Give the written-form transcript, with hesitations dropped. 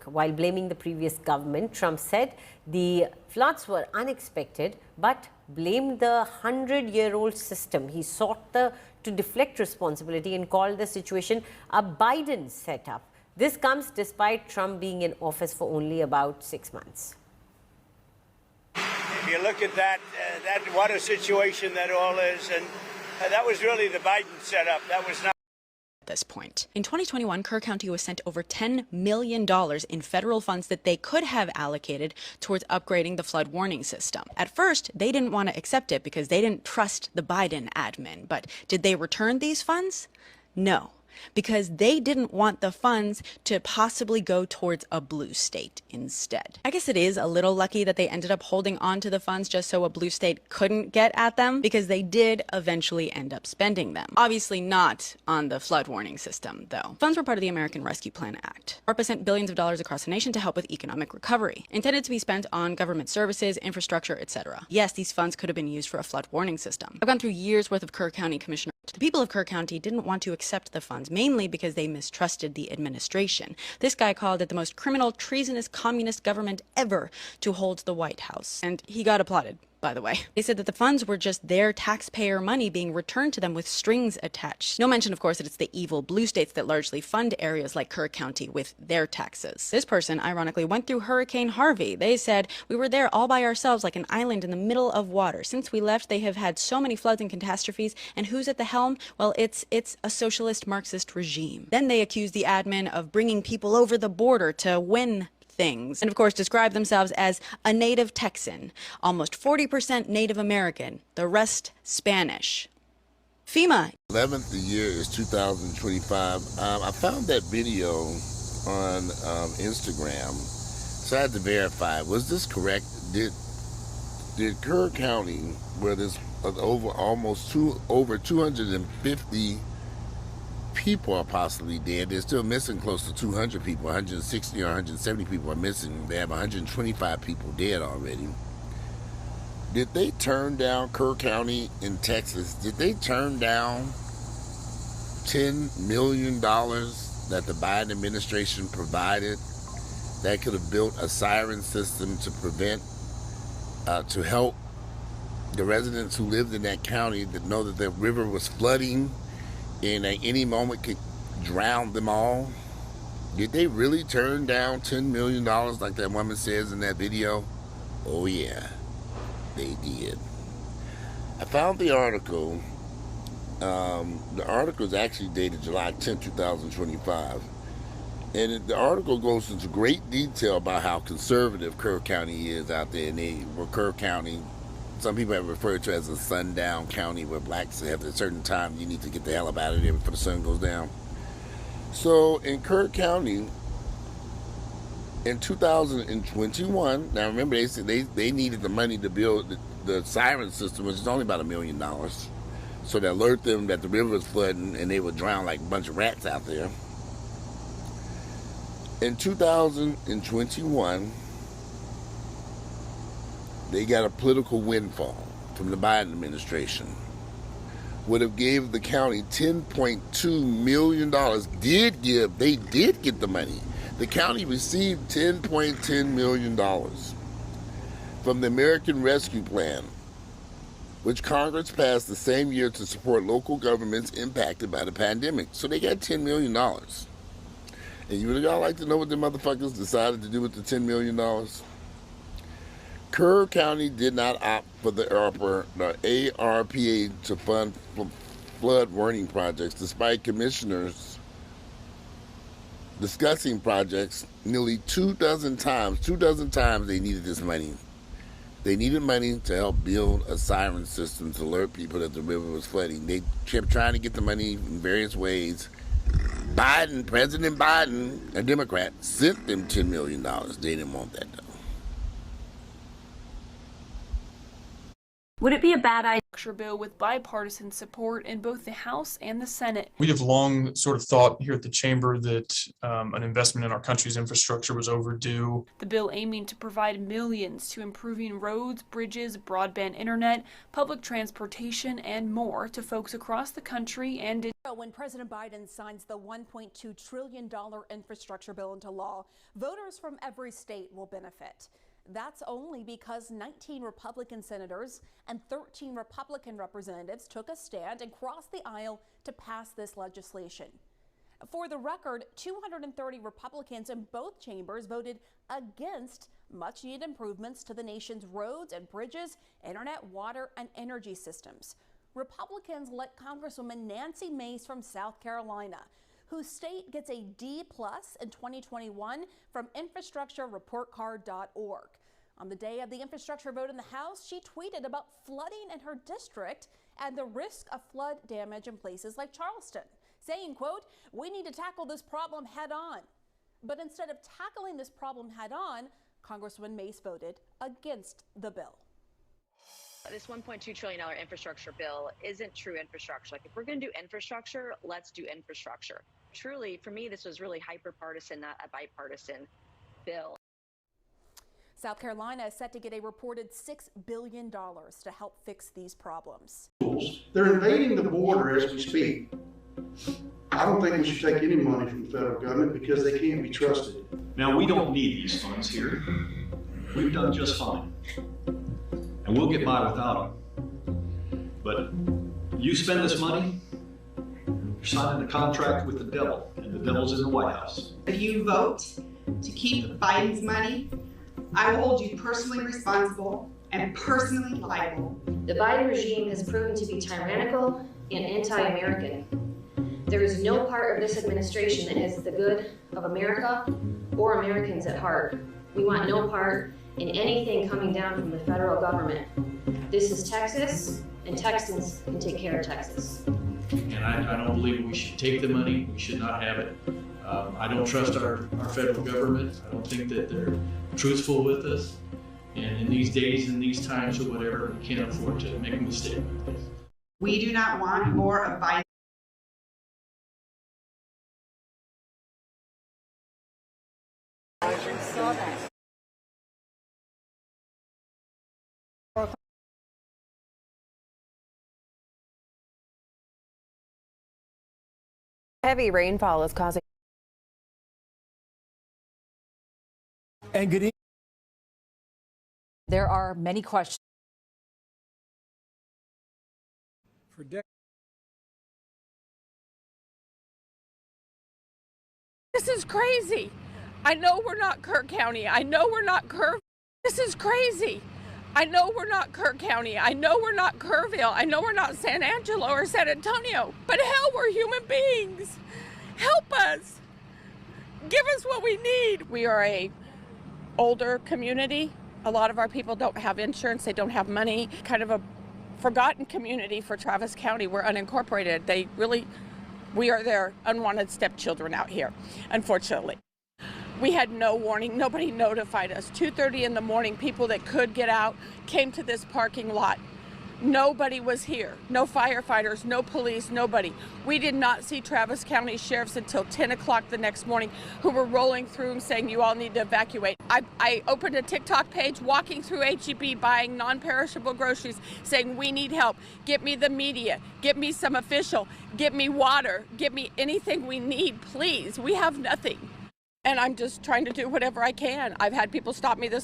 While blaming the previous government, Trump said the floods were unexpected, but blamed the 100-year-old system. He sought to deflect responsibility and called the situation a Biden setup. This comes despite Trump being in office for only about 6 months. If you look at that what a situation that all is, and that was really the Biden setup. That was not. This point. In 2021, Kerr County was sent over $10 million in federal funds that they could have allocated towards upgrading the flood warning system. At first, they didn't want to accept it because they didn't trust the Biden admin. But did they return these funds? No, because they didn't want the funds to possibly go towards a blue state instead. I guess it is a little lucky that they ended up holding on to the funds just so a blue state couldn't get at them, because they did eventually end up spending them. Obviously not on the flood warning system, though. Funds were part of the American Rescue Plan Act. ARPA sent billions of dollars across the nation to help with economic recovery, intended to be spent on government services, infrastructure, etc. Yes, these funds could have been used for a flood warning system. I've gone through years worth of Kerr County commissioner. The people of Kerr County didn't want to accept the funds, mainly because they mistrusted the administration. This guy called it the most criminal, treasonous, communist government ever to hold the White House. And he got applauded, by the way. They said that the funds were just their taxpayer money being returned to them with strings attached. No mention, of course, that it's the evil blue states that largely fund areas like Kerr County with their taxes. This person, ironically, went through Hurricane Harvey. They said, "We were there all by ourselves like an island in the middle of water. Since we left, they have had so many floods and catastrophes, and who's at the helm? Well, it's a socialist Marxist regime." Then they accused the admin of bringing people over the border to win things, and of course describe themselves as a native Texan, almost 40% Native American, the rest Spanish. FEMA. 11th year is 2025. I found that video on Instagram, so I had to verify. Was this correct? Did Kerr County, where there's over 250 people are possibly dead, they're still missing close to 200 people, 160 or 170 people are missing. They have 125 people dead already. Did they turn down Kerr County in Texas? Did they turn down $10 million that the Biden administration provided that could have built a siren system to prevent, to help the residents who lived in that county that know that the river was flooding and at any moment could drown them all? Did they really turn down $10 million like that woman says in that video? Oh yeah, they did. I found the article. The article is actually dated July 10, 2025. And the article goes into great detail about how conservative Kerr County is out there. And Kerr County, some people have referred to as a sundown county, where blacks have a certain time you need to get the hell up out of there before the sun goes down. So in Kerr County, in 2021, now remember they said they needed the money to build the siren system, which is only about $1 million, so to alert them that the river was flooding and they would drown like a bunch of rats out there. In 2021, they got a political windfall from the Biden administration. Would have gave the county $10.2 million. They did get the money. The county received $10.10 million from the American Rescue Plan, which Congress passed the same year to support local governments impacted by the pandemic. So they got $10 million. And you would all like to know what the motherfuckers decided to do with the $10 million? Kerr County did not opt for the ARPA to fund flood warning projects, despite commissioners discussing projects nearly 24 times. 24 times they needed this money. They needed money to help build a siren system to alert people that the river was flooding. They kept trying to get the money in various ways. President Biden, a Democrat, sent them $10 million. They didn't want that though. Would it be a bad idea? Bill with bipartisan support in both the House and the Senate. We have long sort of thought here at the chamber that an investment in our country's infrastructure was overdue. The bill aiming to provide millions to improving roads, bridges, broadband internet, public transportation, and more to folks across the country and when President Biden signs the $1.2 trillion infrastructure bill into law, voters from every state will benefit. That's only because 19 Republican senators and 13 Republican representatives took a stand and crossed the aisle to pass this legislation. For the record, 230 Republicans in both chambers voted against much-needed improvements to the nation's roads and bridges, internet, water, and energy systems. Republicans let Congresswoman Nancy Mace from South Carolina, whose state gets a D+ in 2021 from infrastructurereportcard.org. On the day of the infrastructure vote in the House, she tweeted about flooding in her district and the risk of flood damage in places like Charleston, saying, quote, "We need to tackle this problem head on." But instead of tackling this problem head on, Congresswoman Mace voted against the bill. This $1.2 trillion infrastructure bill isn't true infrastructure. Like, if we're going to do infrastructure, let's do infrastructure. Truly, for me, this was really hyper-partisan, not a bipartisan bill. South Carolina is set to get a reported $6 billion to help fix these problems. They're invading the border as we speak. I don't think we should take any money from the federal government because they can't be trusted. Now, we don't need these funds here. We've done just fine. And we'll get by without them. But you spend this money, you're signing a contract with the devil, and the devil's in the White House. If you vote to keep Biden's money, I will hold you personally responsible and personally liable. The Biden regime has proven to be tyrannical and anti-American. There is no part of this administration that has the good of America or Americans at heart. We want no part in anything coming down from the federal government. This is Texas, and Texans can take care of Texas. And I don't believe we should take the money. We should not have it. I don't trust our federal government. I don't think that they're truthful with us. And in these days and these times or whatever, we can't afford to make a mistake like this. We do not want more of Biden. I saw that. Heavy rainfall is causing. And good evening. There are many questions. For decades. This is crazy. I know we're not Kirk County. I know we're not Kerr. This is crazy. I know we're not Kirk County. I know we're not Kerrville. I know we're not San Angelo or San Antonio. But hell, we're human beings. Help us. Give us what we need. We are a older community. A lot of our people don't have insurance. They don't have money. Kind of a forgotten community for Travis County. We're unincorporated. We are their unwanted stepchildren out here, unfortunately. We had no warning. Nobody notified us. 2:30 in the morning, people that could get out came to this parking lot. Nobody was here. No firefighters, no police, nobody. We did not see Travis County sheriffs until 10 o'clock the next morning, who were rolling through and saying, you all need to evacuate. I opened a TikTok page, walking through H-E-B, buying non-perishable groceries, saying, we need help. Get me the media. Get me some official. Get me water. Get me anything we need, please. We have nothing. And I'm just trying to do whatever I can. I've had people stop me this